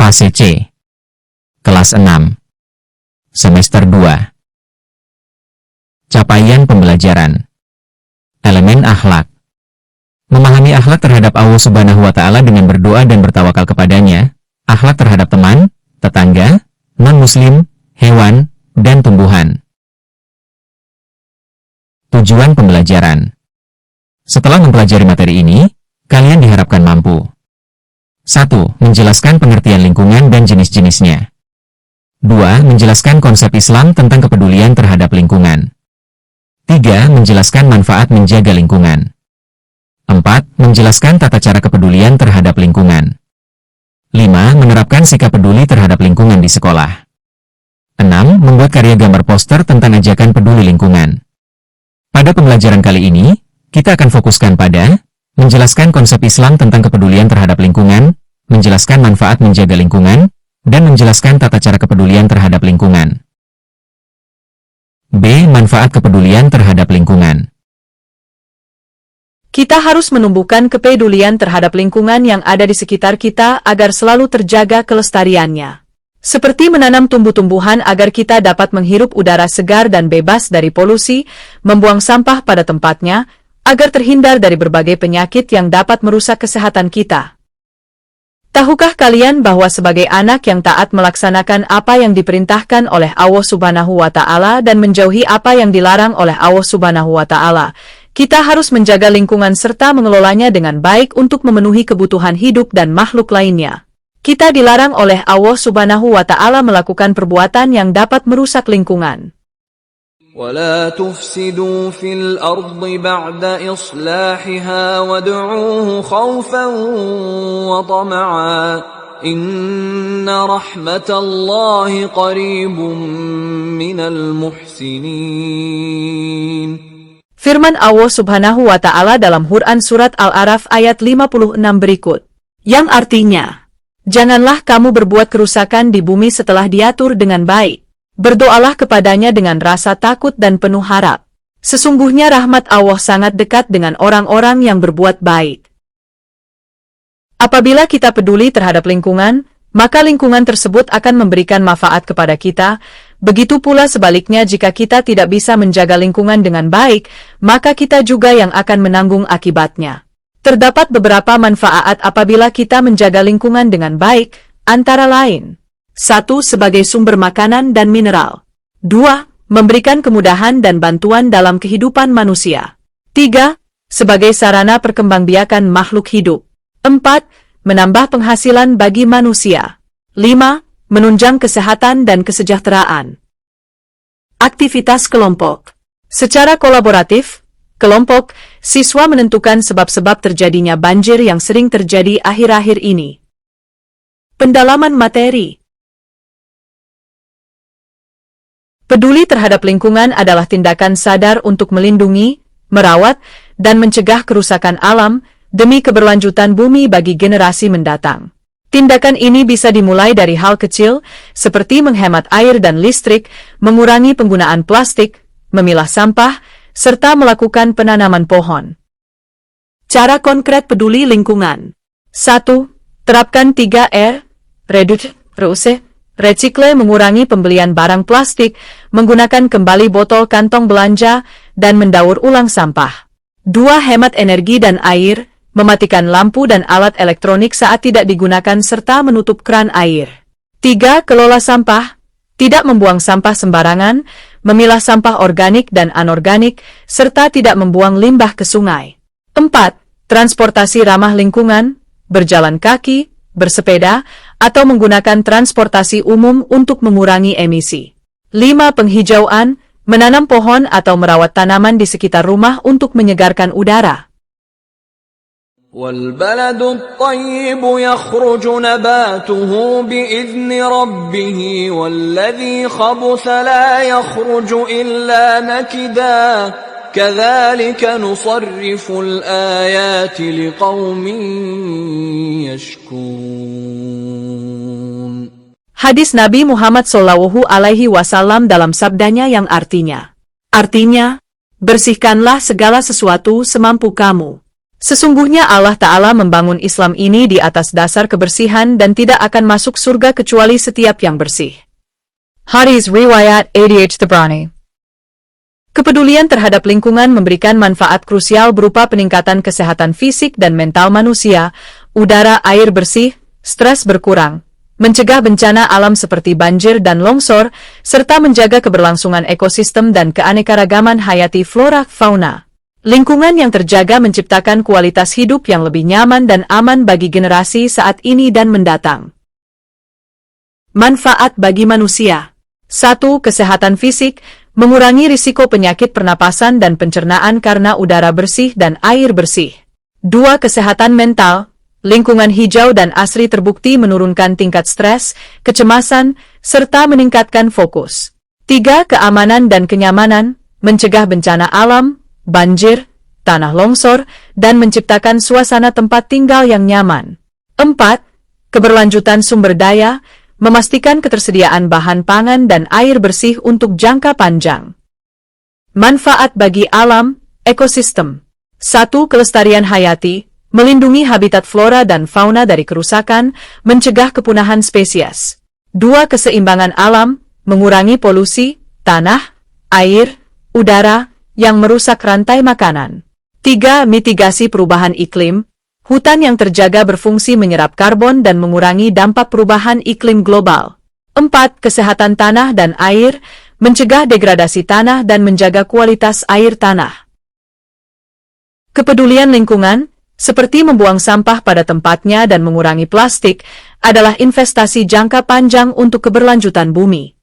Kelas C. Kelas 6. Semester 2. Capaian pembelajaran. Elemen akhlak. Memahami akhlak terhadap Allah Subhanahu wa Ta'ala dengan berdoa dan bertawakal kepadanya, akhlak terhadap teman, tetangga, non-muslim, hewan, dan tumbuhan. Tujuan pembelajaran. Setelah mempelajari materi ini, kalian diharapkan mampu 1. Menjelaskan pengertian lingkungan dan jenis-jenisnya. 2. Menjelaskan konsep Islam tentang kepedulian terhadap lingkungan. 3. Menjelaskan manfaat menjaga lingkungan. 4. Menjelaskan tata cara kepedulian terhadap lingkungan. 5. Menerapkan sikap peduli terhadap lingkungan di sekolah. 6. Membuat karya gambar poster tentang ajakan peduli lingkungan. Pada pembelajaran kali ini, kita akan fokuskan pada menjelaskan konsep Islam tentang kepedulian terhadap lingkungan, menjelaskan manfaat menjaga lingkungan, dan menjelaskan tata cara kepedulian terhadap lingkungan. B. Manfaat kepedulian terhadap lingkungan. Kita harus menumbuhkan kepedulian terhadap lingkungan yang ada di sekitar kita agar selalu terjaga kelestariannya. Seperti menanam tumbuh-tumbuhan agar kita dapat menghirup udara segar dan bebas dari polusi, membuang sampah pada tempatnya, agar terhindar dari berbagai penyakit yang dapat merusak kesehatan kita. Tahukah kalian bahwa sebagai anak yang taat melaksanakan apa yang diperintahkan oleh Allah Subhanahu wa Ta'ala dan menjauhi apa yang dilarang oleh Allah Subhanahu wa Ta'ala, kita harus menjaga lingkungan serta mengelolanya dengan baik untuk memenuhi kebutuhan hidup dan makhluk lainnya. Kita dilarang oleh Allah Subhanahu wa Ta'ala melakukan perbuatan yang dapat merusak lingkungan. وَلَا تُفْسِدُوا فِي الْأَرْضِ بَعْدَ إِصْلَاحِهَا وَادْعُوهُ خَوْفًا وَطَمَعًا إِنَّ رَحْمَةَ اللَّهِ قَرِيبٌ مِّنَ الْمُحْسِنِينَ. Firman Allah Subhanahu wa Ta'ala dalam Quran Surat Al-A'raf ayat 56 berikut, yang artinya, janganlah kamu berbuat kerusakan di bumi setelah diatur dengan baik. Berdoalah kepadanya dengan rasa takut dan penuh harap. Sesungguhnya rahmat Allah sangat dekat dengan orang-orang yang berbuat baik. Apabila kita peduli terhadap lingkungan, maka lingkungan tersebut akan memberikan manfaat kepada kita. Begitu pula sebaliknya jika kita tidak bisa menjaga lingkungan dengan baik, maka kita juga yang akan menanggung akibatnya. Terdapat beberapa manfaat apabila kita menjaga lingkungan dengan baik, antara lain 1. Sebagai sumber makanan dan mineral. 2. Memberikan kemudahan dan bantuan dalam kehidupan manusia. 3. Sebagai sarana perkembangbiakan makhluk hidup. 4. Menambah penghasilan bagi manusia. 5. Menunjang kesehatan dan kesejahteraan. Aktivitas kelompok. Secara kolaboratif, kelompok siswa menentukan sebab-sebab terjadinya banjir yang sering terjadi akhir-akhir ini. Pendalaman materi. Peduli terhadap lingkungan adalah tindakan sadar untuk melindungi, merawat, dan mencegah kerusakan alam demi keberlanjutan bumi bagi generasi mendatang. Tindakan ini bisa dimulai dari hal kecil, seperti menghemat air dan listrik, mengurangi penggunaan plastik, memilah sampah, serta melakukan penanaman pohon. Cara konkret peduli lingkungan. 1. Terapkan 3R, reduce, reuse, recycle, mengurangi pembelian barang plastik, menggunakan kembali botol kantong belanja, dan mendaur ulang sampah. 2. Hemat energi dan air, mematikan lampu dan alat elektronik saat tidak digunakan serta menutup kran air. 3. Kelola sampah, tidak membuang sampah sembarangan, memilah sampah organik dan anorganik, serta tidak membuang limbah ke sungai. 4. Transportasi ramah lingkungan, berjalan kaki, bersepeda, atau menggunakan transportasi umum untuk mengurangi emisi. 5. Penghijauan, menanam pohon atau merawat tanaman di sekitar rumah untuk menyegarkan udara. وَالْبَلَدُ الطَّيِّبُ يَخْرُجُ نَبَاتُهُ بِإِذْنِ رَبِّهِ وَالَّذِي خَبُثَ لَا يَخْرُجُ إِلَّا نَكِدًا كَذَلِكَ نُصَرِّفُ الْآيَاتِ لِقَوْمٍ يَشْكُرُونَ. Hadis Nabi Muhammad SAW dalam sabdanya yang artinya, bersihkanlah segala sesuatu semampu kamu. Sesungguhnya Allah Ta'ala membangun Islam ini di atas dasar kebersihan dan tidak akan masuk surga kecuali setiap yang bersih. Hadis Riwayat ADH Tabrani. Kepedulian terhadap lingkungan memberikan manfaat krusial berupa peningkatan kesehatan fisik dan mental manusia, udara air bersih, stres berkurang, mencegah bencana alam seperti banjir dan longsor, serta menjaga keberlangsungan ekosistem dan keanekaragaman hayati flora-fauna. Lingkungan yang terjaga menciptakan kualitas hidup yang lebih nyaman dan aman bagi generasi saat ini dan mendatang. Manfaat bagi manusia. 1. Kesehatan fisik, mengurangi risiko penyakit pernapasan dan pencernaan karena udara bersih dan air bersih. 2. Kesehatan mental, lingkungan hijau dan asri terbukti menurunkan tingkat stres, kecemasan, serta meningkatkan fokus. 3. Keamanan dan kenyamanan, mencegah bencana alam, banjir, tanah longsor, dan menciptakan suasana tempat tinggal yang nyaman. 4. Keberlanjutan sumber daya, memastikan ketersediaan bahan pangan dan air bersih untuk jangka panjang. Manfaat bagi alam, ekosistem. 1. Kelestarian hayati, melindungi habitat flora dan fauna dari kerusakan, mencegah kepunahan spesies. 2. Keseimbangan alam, mengurangi polusi, tanah, air, udara, yang merusak rantai makanan. 3. Mitigasi perubahan iklim, hutan yang terjaga berfungsi menyerap karbon dan mengurangi dampak perubahan iklim global. 4. Kesehatan tanah dan air, mencegah degradasi tanah dan menjaga kualitas air tanah. Kepedulian lingkungan, seperti membuang sampah pada tempatnya dan mengurangi plastik, adalah investasi jangka panjang untuk keberlanjutan bumi.